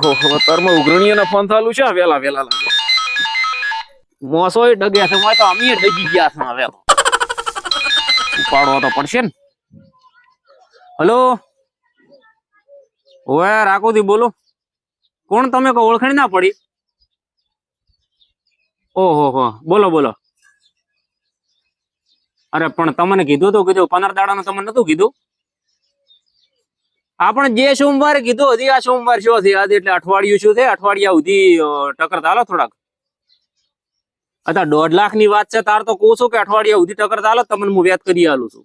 ઓહો તારમાં ઉઘરણીઓના ફોન ચાલુ છે વેલા વેલા લાગે મોસોય ડગે છે તો અમે ડગી ગયા છે હવે ઉપાડવો તો પડશે ને હલો ઓએ રાખોથી બોલો કોણ તમે કો ઓળખાણ ના પડી ઓહો હો બોલો બોલો અરે પણ તમને કીધું 15 દાડાનું તમને નતું કીધું આપણે જે સોમવારે કીધું હજી આ સોમવાર શું છે આજે એટલે અઠવાડિયું શું છે અઠવાડિયા સુધી ટકર ચાલો થોડાક અત્યારે 1.5 લાખ ની વાત છે તાર તો કહું છું કે અઠવાડિયા સુધી ટકર ચાલો તમને હું વ્યાજ કરી આલું છું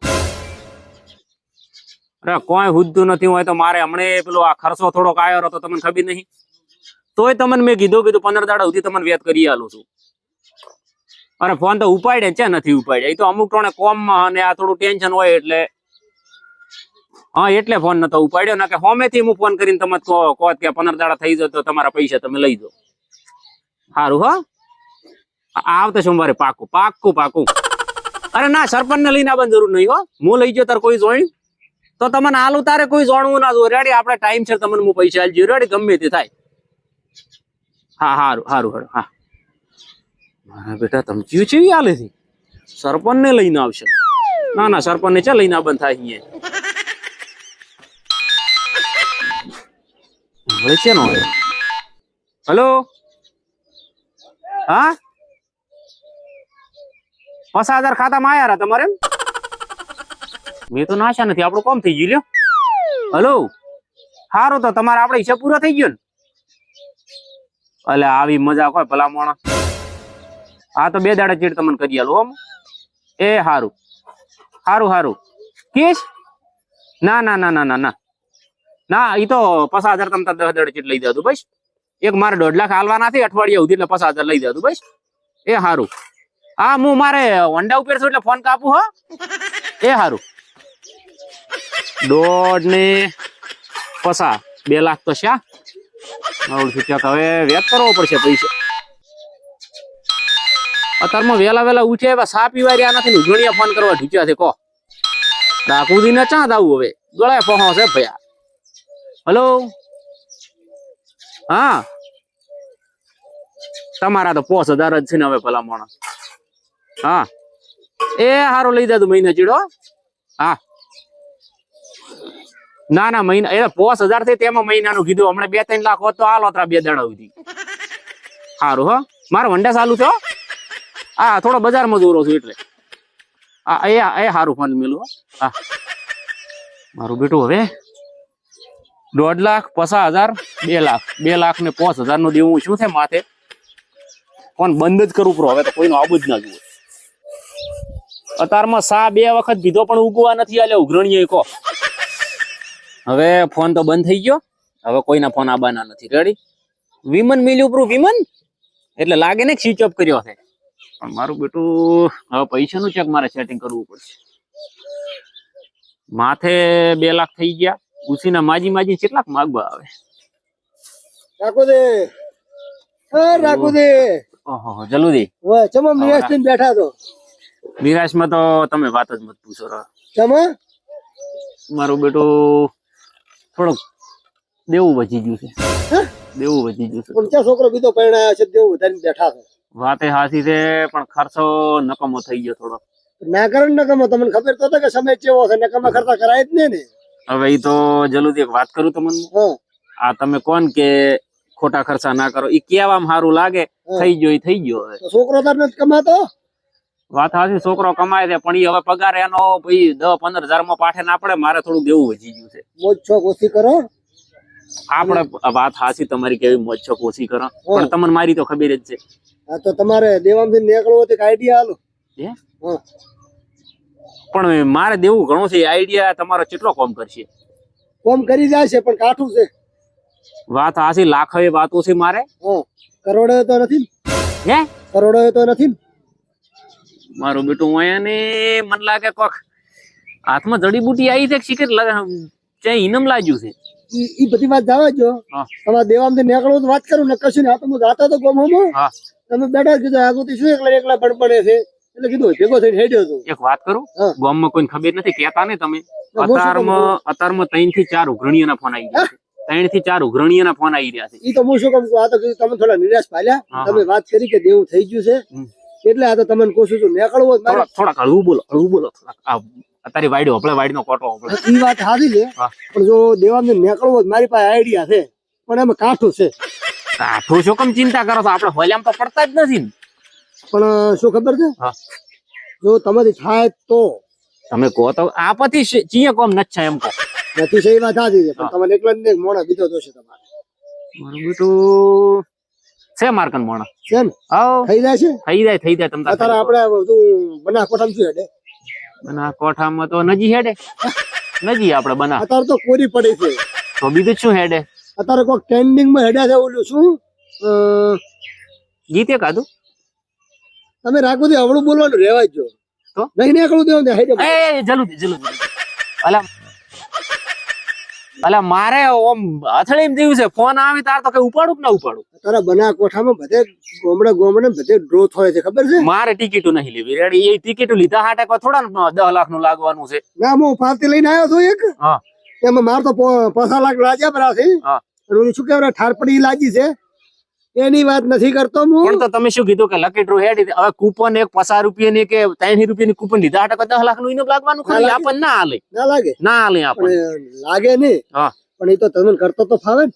અરે કોઈ હુદ્દું નથી હોય તો મારે હમણે પેલો આ ખર્ચો થોડોક આવ્યો હતો તમને ખબર નહીં તોય તમને મેં કીધું 15 દાડા સુધી તમને વ્યાજ કરી આલું છું અરે ફોન તો ઉપાડે છે નથી ઉપાડે એ તો અમુક ટોણે કોમમાં અને આ થોડું ટેન્શન હોય એટલે હા એટલે ફોન નતો ઉપાડ્યો ના કે હોમેથી હું ફોન કરીને તમે કહો કે 15 દાડા થઈ જાય તો તમારા પૈસા તમે લઈ જાઓ સારું હો આવતા સોમવારે પાકું પાકું પાકું અરે ના સરપંચ ને લઈને આવવાની જરૂર નહીં હો હું લઈ જાઉં તાર કોઈ જોઈ તો તમને આલું તારે કોઈ જોણવું ના જો રેડી આપણે ટાઈમ છે તમને હું પૈસા આલજો રેડી ગમે તે થાય હા સારું સારું સારું હા મારા બેટા ધમકીઓ છે આલે છે સરપંચ ને લઈને આવશે ના ના સરપંચ ને ચા લઈને બંધ થાય અહીંયા છે નો હેલો હા 5000 ખાતામાં આયા તમારે મેં તો નાશા નથી આપણું કોમ થઈ ગયું લ્યો હલો સારું તો તમારે આપણે હિસાબ પૂરો થઈ ગયો ને અલે આવી મજા કોઈ ભલા મોણા હા તો 2 દાડા ચીડ તમને કરી આલું એ સારું સારું સારું કેસ ના ના ના ના ના ના ના એ તો 5000 તમે 10 દાડા ચીડ લઈ દેતું બસ એક મારે 1.5 લાખ હાલવાના નથી અઠવાડિયા સુધી એટલે 5000 લઈ દેતું બસ એ સારું હા હું મારે હોન્ડા ઉપર છું એટલે ફોન કાપું હો એ સારું 1.5 ને 50 2 લાખ તો શા હવે વ્યાજ કરવો પડશે પૈસા અત્યારમાં વેલા વેલા ઉઠ્યા સા પીવા રહ્યા નથી ઉઘણિયા ફોન કરવા ઢૂચ્યા છે કહો રાખું ને ચા દાવું હવે ગળાય પહોંચો છે ભયા હલો હા તમારા તો 5000 જ છે ને હવે ભલા માણસ હા એ હારું લઈ જાતું મહિના ચીડો હા ના ના મહિના એ 5000 થી તેમાં મહિનાનું કીધું હમણાં 2-3 લાખ હોત તો હાલ હોત 2 દાડા સુધી સારું હો મારો વંડા ચાલુ છો હા થોડો બજારમાં દૂરો છું એટલે હા એ સારું ફોન મેલું હા મારું બેટું હવે 1.5 લાખ 50,000 2 લાખ 2 લાખ ને 5000 નું દેવું શું છે માથે ફોન બંધ જ કરવું પડે હવે તો કોઈનું આબુ જ ના જુએ અત્યારમાં સા 2 વખત પીધો પણ ઉગવા નથી આલે ઉઘરણીએ કહો હવે ફોન તો બંધ થઈ ગયો હવે કોઈના ફોન આબાના નથી રેડી વિમન મિલ્યું પ્રૂફ વિમન એટલે લાગે ને સ્વિચ ઓફ કર્યો છે પણ મારું બેટું હવે પૈસાનું ચેક મારે સેટિંગ કરવું પડશે માથે 2 લાખ થઈ ગયા ઉસીના માજી માજી કેટલાક માગવા આવે રાખો દે ઓહો જલ્દી ઓય ચમમ નિરાશ થઈને બેઠા તો નિરાશમાં તો તમે વાત જ મત પૂછો રા ચમા મારું બેટું થોડુંક દેવું વધી ગયું છે દેવું વધી ગયું છે પણ ક્યાં છોકરો બીજો પરણાયો છે દેવું વધારીને બેઠા છે વાતે હાસી છે પણ ખર્ચો નકમો થઈ ગયો થોડો ના કરે નકમો તમને ખબર તો કે સમય કેવો છે નકમા ખર્ચા કરાય જ ને હવે ઈ તો જલ્દી એક વાત કરું તમને આ તમે કોણ કે ખોટા ખર્ચા ના કરો ઈ કેવામાં સારું લાગે થઈ ગયો થઈ ગયો હવે છોકરો તાર નથી કમાતો વાત હાસી છોકરો કમાય છે પણ ઈ હવે પગાર એનો ભાઈ 10-15 માં પાઠે ના પડે મારે થોડું દેવું વધી ગયું છે મોજ છોક ઓછી કરો આપણે વાત હાસી તમારી કેવી મોજ છોક ઓછી કરો પણ તમને મારી તો ખબર જ છે હા તો તમારે દેવામાંથી નીકળવો તો આઈડિયા હાલો પણ મારે દેવું ઘણું છે આઈડિયા તમારો કેટલો કોમ કરશે કોમ કરી જાય છે પણ કાઠું છે વાત હાસી લાખો એ વાતો છે મારે કરોડો તો નથી હે કરોડો તો નથી મારું બેટું અહીંયા ને મન લાગે કોક હાથમાં જડીબુટી આવી છે શીખર ચાઈ ઇનામ લાગ્યું છે ઈ બધી વાત જવા જો તમારે દેવામાંથી નીકળવો તો વાત કરું ને કશું ને આ તો હું જાતો તો ગોમ હમો તમે બેઠા કીધું આગુથી શું એકલા પડે છે એટલે કીધું ભેગો થઈને હેડ્યો તો એક વાત કરું ગામમાં કોઈ ખબર નથી કેતા ને તમે અત્યારમાં 3 થી 4 ઉઘરણીઓના ફોન આવી ગયા 3 થી 4 ઉઘરણીઓના ફોન આવી રહ્યા છે. ઈ તો હું શું કહું છું, આ તો કીધું તમે થોડા નિરાશ પાલ્યા. હા, તમે વાત કરી કે દેવું થઈ ગયું છે, એટલે આ તો તમને કોશિશ છું નીકળવો જ મારે. થોડાક હળવું બોલો થોડાક. આ અત્યારે વાયડો આપણે વાયડનો કોટો આપણે. ઈ વાત સાચી છે, હા. પણ જો દેવામને નીકળવો જ મારી પાસે આઈડિયા છે, પણ એમાં કાઠું છે. કાઠું શું કેમ ચિંતા કરો છો? આપણે હોલ્યામ તો પડતા જ નથી ને. પણ શું ખબર છે, હા. જો તમારી થાય તો તમે કહો તો આ પછી ચીએ કોમ નથી એમ કહો. નથી છે, એ વાત સાચી છે, પણ તમારે એકલા ને મોણા બીજો જોશે તમારે. મારું બેટું છે માર્કન મોણા છે ને? આવ થઈ જાય છે. થઈ જાય તમ તાર. અત્યારે આપણે બધું બનાસકાંઠામાં શું હેડે? બનાસકાંઠામાં તો નજી હેડે. નજી આપણે બના અત્યારે તો કોરી પડી છે. તો બીજું શું હેડે? અત્યારે કોઈ ટ્રેન્ડિંગ માં હેડ્યા છે ઓલું શું ગીતે કાધું તમે રાખો તો અવળું બોલવાનું રહેવા જ જો. તો નહીં નીકળું દેવું ને હેડે. એ જલ્દી અલા મારે ઓમ અથડીને જેવું છે. ફોન આવે તાર તો કઈ ઉપાડું કે ના ઉપાડું? તારા બનાસકાંઠામાં બધે ગોમડે બધે ડ્રો થાય છે, ખબર છે? મારે ટિકિટો નહીં લેવી રેડી. એ ટિકિટો લીધા હાટે કોઈ થોડા 10 લાખ નું લાગવાનું છે. ના હું પાર્ટી લઈને આવ્યો છું એક. હા. એમાં માર તો 5 લાખ લાગ્યા બરા છે. હા. અને ઓલી શું કહેવાય ઠારપડી લાગી છે, એની વાત નથી કરતો હું. પણ તો તમે શું કીધું કે લકી ડ્રો હેડી. હવે કૂપન એક 50 રૂપિયાની કે 30 રૂપિયાની કૂપન લીધા હાટે 10 લાખ નું ઇનામ લાગવાનું ખરી? આપણને ના હાલે. ના લાગે આપણને પણ લાગે નહીં. હા. પણ એ તો તમને કરતો તો ફાવે ને.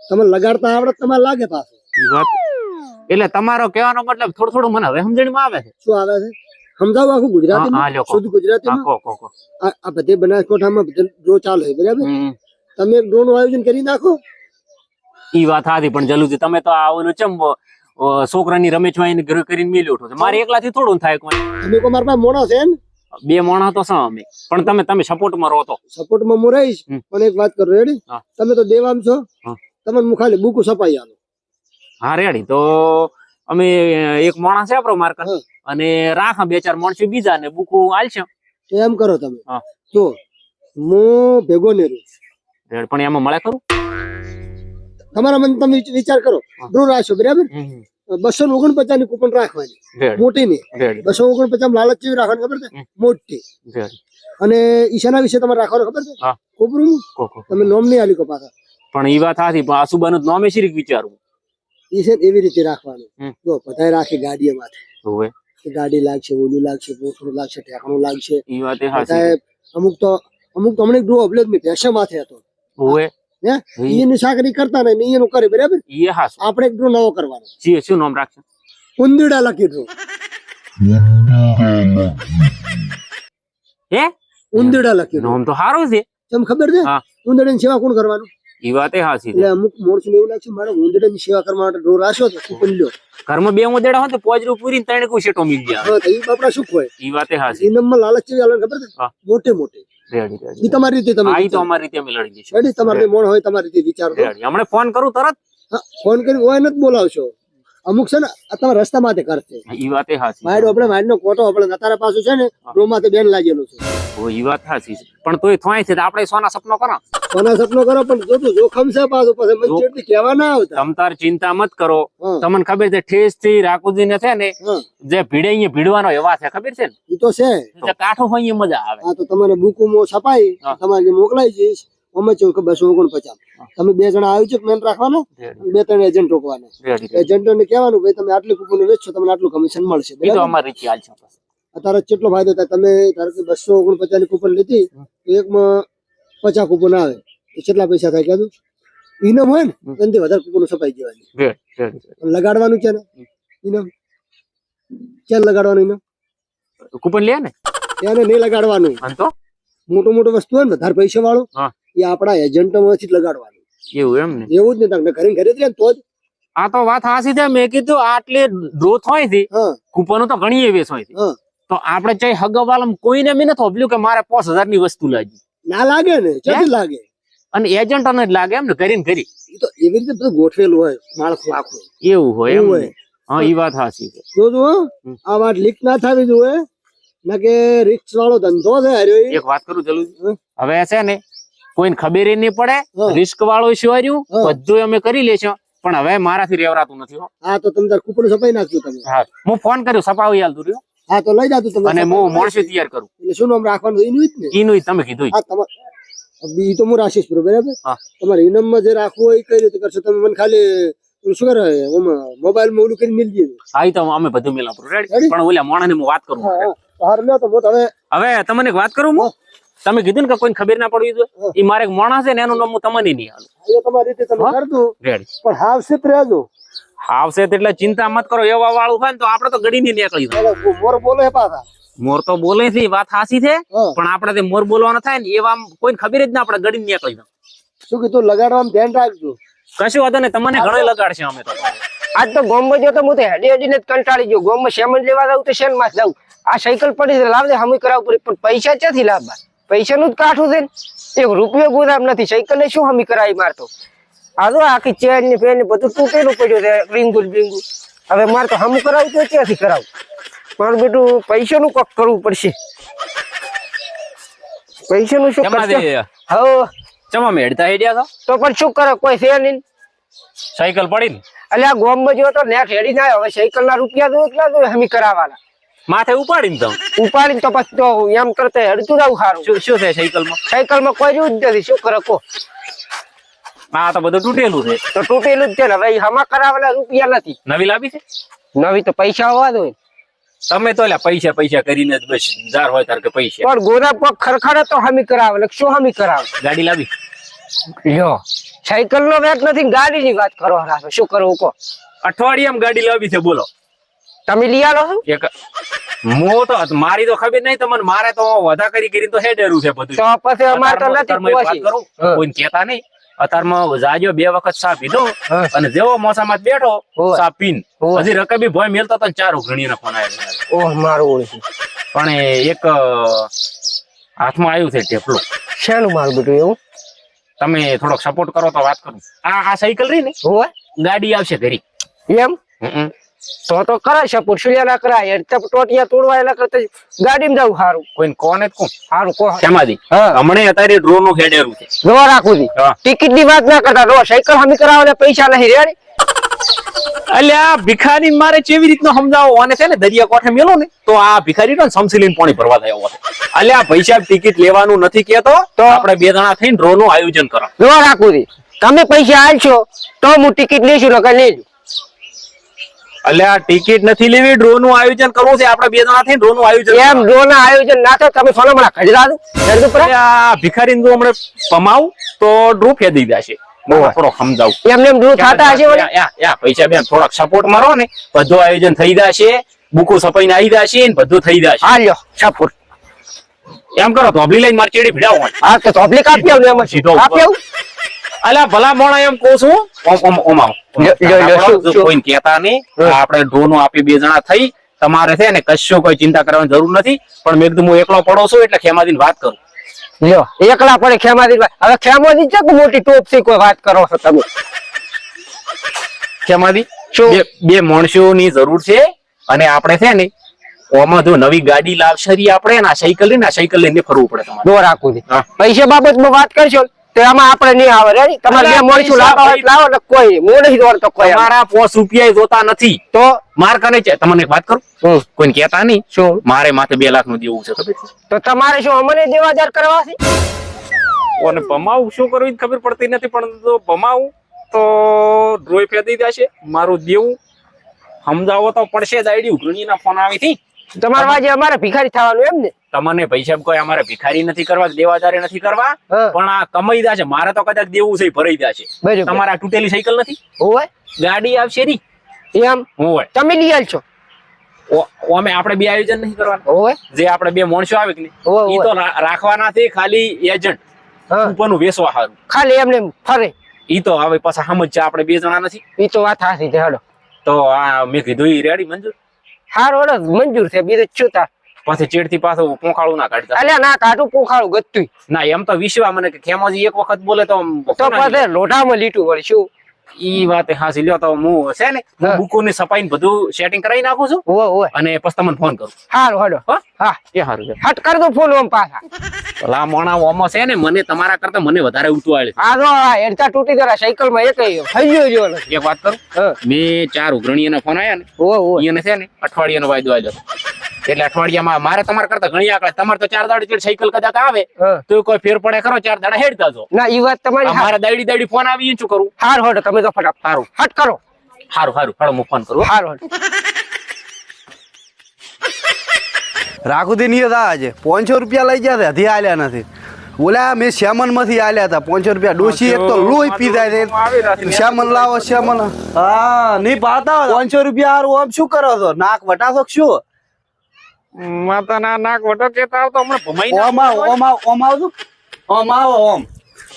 તમે લગાડતા આવડે તમારે લાગે પાછું. ઈ વાત એટલે તમારો કહેવાનો મતલબ થોડું મને હવે સમજણમાં આવે છે. શું આવે છે સમજાવો આખું ગુજરાતીમાં, શુદ્ધ ગુજરાતીમાં. આ બધે બનાસકાંઠામાં બધે ડ્રો ચાલે છે, બરાબર? તમે એક ડ્રો નું આયોજન કરી નાખો. ઈ વાત હતી, પણ જલુજી તમે તો આ ઓલું ચમ છોકરાની રમેશભાઈ ને ઘરે કરીને મેલ્યો છો. મારે એકલાથી થોડું થાય. કોઈ તમે કોઈ મારા પાસે મોણસ છે ને? 2 માણસ તો સા અમે, પણ તમે સપોર્ટમાં રહો તો. સપોર્ટમાં હું રહીશ, પણ એક વાત કરો રેડી. તમે તો દેવામ છો, તમને હું ખાલી બુકુ સપાઈ આલો. હા રેડી. તો અમે એક માણસ છે આપણો માર્કર, અને રાખા 2-4 માણસો બીજા ને બુકુ આલશે. એમ કરો તમે. જો હું ભેગો ને રહું, પણ એમાં મળે ખરું? તમારા મન તમે વિચાર કરો. ડ્રો રાખશો, બરાબર? 249 ની કૂપન રાખવાની, મોટી ની. 249 લાલચ જેવી રાખવાની, ખબર છે? મોટી. અને ઈશાના વિશે તમારે રાખવાનું ખબર છે? કોપરું તમે નોમ નહીં આલી કો પાછા. પણ ઈ વાત સાચી, પણ આસુબાનું નોમે શીરીક વિચારવું. ઈ છે એવી રીતે રાખવાનું. જો બધાય રાખી ગાડીએ માથે. હોવે. ગાડી લાગશે, ઓલું લાગશે, પોસડું લાગશે, ઠેકાણું લાગશે. ઈ વાત સાચી. અમુક તો હમણાં ડ્રો અબલે જ મેં ભેંસે માથે હતો. હોવે. એની સાકરી કરતા ને એનું કરે, બરાબર? આપણે એક ડ્રો નવો કરવાનો. શું નામ રાખશે? ઉંદરડા લકી ડ્રો. હે? ઉંદરડા લકી નામ તો સારું છે. તમને ખબર છે ઉંદરડાની સેવા કોણ કરવાનું? ઈ વાત સાચી. એટલે અમુક માણસોને એવું લાગે મારે ઉંદરડાની સેવા કરવા માટે ડ્રો રાખ્યો તો કૂપન લ્યો. ઘરમાં 2 ઉંદરડા હોય તો 5 રૂપિયા પૂરી 3 કોઈ શેટો મિલ જાય. હા, તો ઈ બાપડા સુખ હોય. ઈ વાત સાચી. ઈ નંબર લાલચ જેવી આલે ખબર છે? મોટે મોટે. ઈ તમારી રીતે તમે. આ ઈ તો અમારી રીતે અમે લડી દઈશું. રેડી? તમારે મોણ હોય તમારી રીતે વિચાર કરો. હમણે ફોન કરું તરત. હા, ફોન કરી હોય નથી બોલાવશો. અમુક છે ને તમારા રસ્તા માટે કરશે. ઈ વાત સાચી. વાયડનો કોટો આપણે નતારા પાછું છે ને ડ્રોમાં બેન લાગેલું છે. ઓ ઈ વાત સાચી છે. પણ તોય થોય છે આપણે સોના સપનો કરો. સોના સપનો કરો, પણ જોતું જોખમ છે પાછું. પછી મને ચેડથી કહેવા ના આવતા. તમ તાર ચિંતા મત કરો. તમને ખબર છે ઠેસ થી રાખુજી ને છે ને જે ભીડે અહીંયા ભીડવાનો એવા છે, ખબર છે ને? ઈ તો છે. જે કાઠો હોય મજા આવે. હા, તો તમને બુકુમાં છપાઈ તમારે મોકલાઈ જઈશ. અમે છો કે 249. તમે 2 જણા આવી છો મેન રાખવાના, 2-3 એજન્ટ રોકવાના. એજન્ટો ને કહેવાનું ભાઈ તમે આટલી કૂપન વેચશો, તમને આટલું કમિશન મળશે. એ તો અમારી રીતે હાલ છે. અત્યારે કેટલો ફાયદો થાય? તમે ધારો કે 249 ની કૂપન લીધી તો એકમાં 50 કૂપન આવે તો કેટલા પૈસા થાય કીધું? ઇનામ હોય ને એનાથી વધારે કૂપન છપાઈ જવાની. લગાડવાનું છે ને ઇનામ ક્યાં લગાડવાનું? ઇનામ કૂપન લે ને એને નહીં લગાડવાનું. તો મોટું મોટું વસ્તુ હોય ને વધારે પૈસા વાળું એ આપણા એજન્ટોમાંથી જ લગાડવાનું. એવું એમ ને? એવું જ ને. તમને ઘરે જ તો જ. આ તો વાત હાસી છે. મેં કીધું આટલી ગ્રોથ હોય છે, કૂપનો તો ઘણી એવી હોય છે. તો આપણે ચાહે હગવાલમ કોઈને મેં નથી ઓબ્લ્યું કે મારે 5000 ની વસ્તુ લાગી. ના લાગે ને, ક્યાંથી લાગે? અને એજન્ટોને જ લાગે એમ ને, કરીને કરી. એ તો એવી રીતે બધું ગોઠવેલું હોય, માળખું આખું એવું હોય એમ હોય. હા, એ વાત હાસી છે. જો આ વાત લીક ના થવી જોઈએ, ના કે રિસ્ક વાળો ધંધો છે. એક વાત કરું ચલું, હવે છે ને કોઈને ખબર નહીં પડે. રિસ્ક વાળો શું બધું અમે કરી લેશું, પણ હવે મારાથી રેવરાતું નથી. હા, તો તમે તાર કૂપન છપાઈ નાખજો તમે. હા, હું ફોન કર્યો, છપાવી આલતું રહ્યો. હા, તો લઈ જાતું તમે. અને હું મોણસી તૈયાર કરું. એટલે શું નામ રાખવાનું? એનું જ ને. એનું તમે કીધું. ઈ તો હું રાખીશ બરાબર. હા. તમારે ઇનામમાં જે રાખવું હોય એ કઈ રીતે કરશો તમે? મને ખાલી ઓલું શું કરે મોબાઈલ માં ઓલું કરીને મિલજે. હા ઈ તો અમે બધું મિલાવું રેડી. Ready? પણ ઓલા મોણાને હું વાત કરું હાર લ્યો તો હું હવે હવે તમને એક વાત કરું હું તમે કીધું ને કે કોઈને ખબર ના પડવી જોઈએ ઈ મારે એક માણસ છે ને એનું નામ હું તમને નહીં હાલું એ તમારી રીતે તમે કરજો રેડી. પણ હાવશેત રહેજો. આવશે એટલે ચિંતા મત કરો એવા વાળું થાય ને તો આપણે તો ગડી નહીં નીકળી જાય. મોર બોલે પાછા. મોર તો બોલે છે ઈ વાત સાચી છે હા. પણ આપણે તે મોર બોલવાનો થાય ને એવા કોઈને ખબર જ ના આપણે ગડી નીકળી જાય. શું કીધું લગાડવામાં ધ્યાન રાખજો. કશું વાંધો નહીં તમને ઘણો લગાડશે અમે તો. આજ તો ગોમમાં જો તો હું તો હેડી હેડીને જ કંટાળી ગયો. ગોમમાં શેમન લેવા જાઉં તો શેન માં જાઉં. આ સાયકલ પડી છે લાવજે હમી કરાવ પડી પણ પૈસા ક્યાંથી લાવવા? પૈસાનું જ કાઠું છે ને. એક રૂપિયો ગોદામ નથી. સાયકલ શું હમી કરાવી મારતો? આ તો આખી ચેન ને ફેન ને બધું તૂટેલું પડ્યું છે રીંગુલ બીંગુલ. હવે મારે તો હમ કરાવું તો ક્યાંથી કરાવું? મારું બેટું પૈસાનું કોક કરવું પડશે. પૈસાનું શું કરશે? હવે ચમા મેડતા હેડ્યા તો પણ શું કરે? કોઈ છે નહીં. સાયકલ પડી ને એટલે આ ગોમમાં જો તો નેટ હેડી ના હવે સાયકલ ના રૂપિયા તો એટલા તો હમી કરાવવાના. માથે ઉપાડીને તમે ઉપાડીને તો પછી તો એમ કરતા હેડતું જવું સારું. શું છે સાયકલમાં? સાયકલ માં કોઈ જ નથી. શું કરે કો? આ તો બધું તૂટેલું છે. તો તૂટેલું જ છે ને. હવે હમા કરાવેલા રૂપિયા નથી. નવી લાવી છે નવી તો પૈસા હોવા દો. તમે તો પૈસા પૈસા કરીને જ બસ જાર હોય તાર કે પૈસા. પણ ગોરા પગ ખરખડે તો હમી કરાવે. શું હમી કરાવે? ગાડી લાવી લ્યો સાયકલ નો વેટ નથી ગાડી ની વાત કરવા રાખો. શું કરવું કો? અઠવાડિયામાં ગાડી લાવી છે બોલો. તમે લઈ આલો છો એક મો તો મારી તો ખબર નહીં તમને. મારે તો વધા કરીને તો હેડેરું છે બધું. તો પછી અમારે તો નથી અત્યારમાં એક વાત પહોંચી. કરું, કોઈને કહેતા નહીં. અત્યારમાં જાજો 2 વખત સા પીધો હા. અને જેવો મોસામાં બેઠો હોવે. સા પીન હોવે. હજી રકબી ભોય મેલતો તો 4 ઘણીના ફોન આવ્યો. ઓહ મારું ઓળખી. પણ એક હાથમાં આવ્યું છે ટેપલું. શેનું મારું બેટું એવું? તમે થોડોક સપોર્ટ કરો તો વાત કરું. આ સાયકલ રહી ને હોય ગાડી આવશે ઘરી. એમ તો કરાય છે. પુરુષિયા ના કરાય. ટોટિયા તોડવા એલા કરતા ગાડીમાં જવું સારું. કોઈને કોને જ કોણ સારું કો. શેમાંથી હા. હમણે અત્યારે ડ્રો નું હેડેરું છે. જોવા રાખું છી. હા. ટિકિટ ની વાત ના કરતા. રો સાયકલ હમી કરાવવા પૈસા નહીં રેડી. અલ્યા ભિખારી મારે કેવી રીતનો સમજાવો અને છે ને દરિયા કોઠે મેલો ને તો આ ભિખારી તો સમસીલીન પાણી ભરવા થયો હતો. અલ્યા પૈસા ટિકિટ લેવાનું નથી કેતો તો આપણે 2 જણા થઈને ડ્રો નું આયોજન કરો. જોવા રાખું છી. તમે પૈસા આલશો તો હું ટિકિટ લઈશું નકર લેજો. અલ્યા ટિકિટ નથી લેવી, ડ્રો નું આયોજન કરવું છે. આપણે 2 જણા થઈને ડ્રો નું આયોજન એમ કરો. ડ્રો ના આયોજન ના થાય. તમે ફોનમાં ખજરા દો. અલ્યા ભિખારીને જો હમણે પમાવું તો ડ્રો ફેદી દેશે. થોડો સમજાવું એમને એમ ડ્રો થતા હશે વળી. યા પૈસા બેન થોડાક સપોર્ટ મારો ને બધું આયોજન થઈ જશે. બુકો સપાઈને આવી જશે ને બધું થઈ જશે. હા લ્યો સપોર્ટ. એમ કરો ધોબલી લઈને મારી ચેડી ભીડાવો. હા તો તોપલી કાપી આવું એમ સીધો કાપી આવું. અલ્યા ભલા મોણા એમ કહું છું શું? કોઈને કહેતા નહીં. આપણે ડ્રો નું આપી 2 જણા થઈ. તમારે છે ને કશું કોઈ ચિંતા કરવાની જરૂર નથી. પણ મેં કીધું હું એકલો પડો છું એટલે ખેમાદીને વાત કરું. લ્યો એકલા પડે ખેમાદી. હવે ખેમાદી છે કે મોટી ટોપ થી કોઈ વાત કરો છો તમે? ખેમાદી શું? બે માણસોની જરૂર છે અને આપણે છે ને ઓમાં જો નવી ગાડી લાવશે આપણે આ સાયકલ લઈને ફરવું પડે તમારે. ડો રાખું છું. હા. પૈસા બાબતમાં વાત કરશો તો એમાં આપણે નહીં આવે રેડી. તમારે અલા, 2 માણસો પૈસા લાવવા હોય તો લાવો ને કોઈ હું નહીં દોડતો કોઈ. તમારા 5 રૂપિયા જોતા નથી તો માર કને છે. તમને એક વાત કરું, કોઈને કહેતા નહીં. શું? મારે માથે 2 લાખ નું દેવું છે ખબર છે. તો તમારે શું અમને દેવાદાર કરવા છે? અને ભમાવું શું કરવું એ ખબર પડતી નથી. પણ જો ભમાવું તો ડ્રોય ફેદી દેશે. મારું દેવું સમજાવો તો પડશે જ. આઈડી ઉઘરણીના ફોન આવી થી. તમારા વાજે અમારે ભિખારી થવાનું એમ ને? તમને પૈસા કોઈ અમારે ભિખારી નથી કરવા, દેવાદારે નથી કરવા, હા. પણ આ કમાઈ દેશે. મારે તો કદાચ દેવું છે ભરાઈ દેશે. બરાબર. તમારે આ તૂટેલી સાયકલ નથી, હોય ગાડી આવશે ની એમ હોય. તમે લઈ આલશો. અમે આપણે 2 આયોજન નહીં કરવાના. હોય જે આપણે 2 માણસો આવે કે નહીં હોય, ઈ તો રાખવાના છે ખાલી એજન્ટ. હા. ઉપરનું વેસવા હારું. ખાલી એમને ફરે. ઈ તો હવે પાછા સમજ છે આપણે 2 જણા નથી. એ તો વાત હાથી છે. હેડો તો આ મેં કીધું ઈ રેડી મંજૂર. હારો હેડો મંજૂર છે. બીજું શું તાર? પાછી ચેડથી પાછું પોખાળું ના કાઢતા. અલ્યા ના કાઢું પોખાડું ગતું. ના એમ તો વિશ્વા મને કે ખેમાજી એક વખત બોલે તો તો પછી લોઢામાં લીટું વળી શું? ઈ વાત હાસી લ્યો. તો હું છે ને હા. બુકો ની સફાઈ બધું સેટિંગ કરાવી નાખું છું હોય અને પછી તમને ફોન કરું. હારો હેડો. હો? હા એ સારું છે. હટ કર દો ફોન આમ પાછા. ભલા મોણા ઓમાં છે ને મને તમારા કરતા મને વધારે ઉતવાળે છે. આ જો આ હેડતા તૂટી જરા સાયકલ માં એક થઈ ગયો નથી. એક વાત કરું, હા મેં 4 ઉઘરણીના ફોન આયા ને હોય એને છે ને અઠવાડિયાનો વાયદો આવ્યો. એટલે અઠવાડિયામાં મારે તમારા કરતા ઘણી આકડે. તમારે તો 4 દાડા જેટલી સાયકલ કદાચ આવે હા. તો કોઈ ફેર પડે ખરો? 4 દાડા હેડતા જો. ના ઈ વાત તમારી મારે દાડી ફોન આવી શું કરું? હાર હોડો તમે તો ફટાફટ સારું હટ કરો. સારું સારું હાલો હું ફોન કરું. હાર હોડો. રાખુદી નહીં હતા આજે 500 રૂપિયા લઈ ગયા હજી આલ્યા નથી. ઓલા મેં શ્યામન માંથી આલ્યા હતા 500 રૂપિયા. ડોશી એક તો લોહી પી જાય છે. શ્યામન લાવો શ્યામન. હા નહીં પાડતા 500 રૂપિયા હારું આમ શું કરો છો? નાક વટાશો કે શું? માતાના નાક વટો કેતા આવતો હમણાં ભમાઈ ઓમ આવો ઓમ આવો ઓમ આવજો. ઓમ આવો ઓમ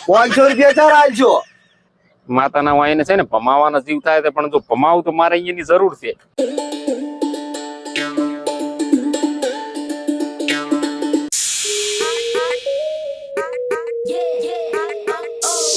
500 રૂપિયા ચાર આલજો. માતાના વાયને છે ને ભમાવાના જીવ થાય છે, પણ જો ભમાવું તો મારે અહીંયાની જરૂર છે.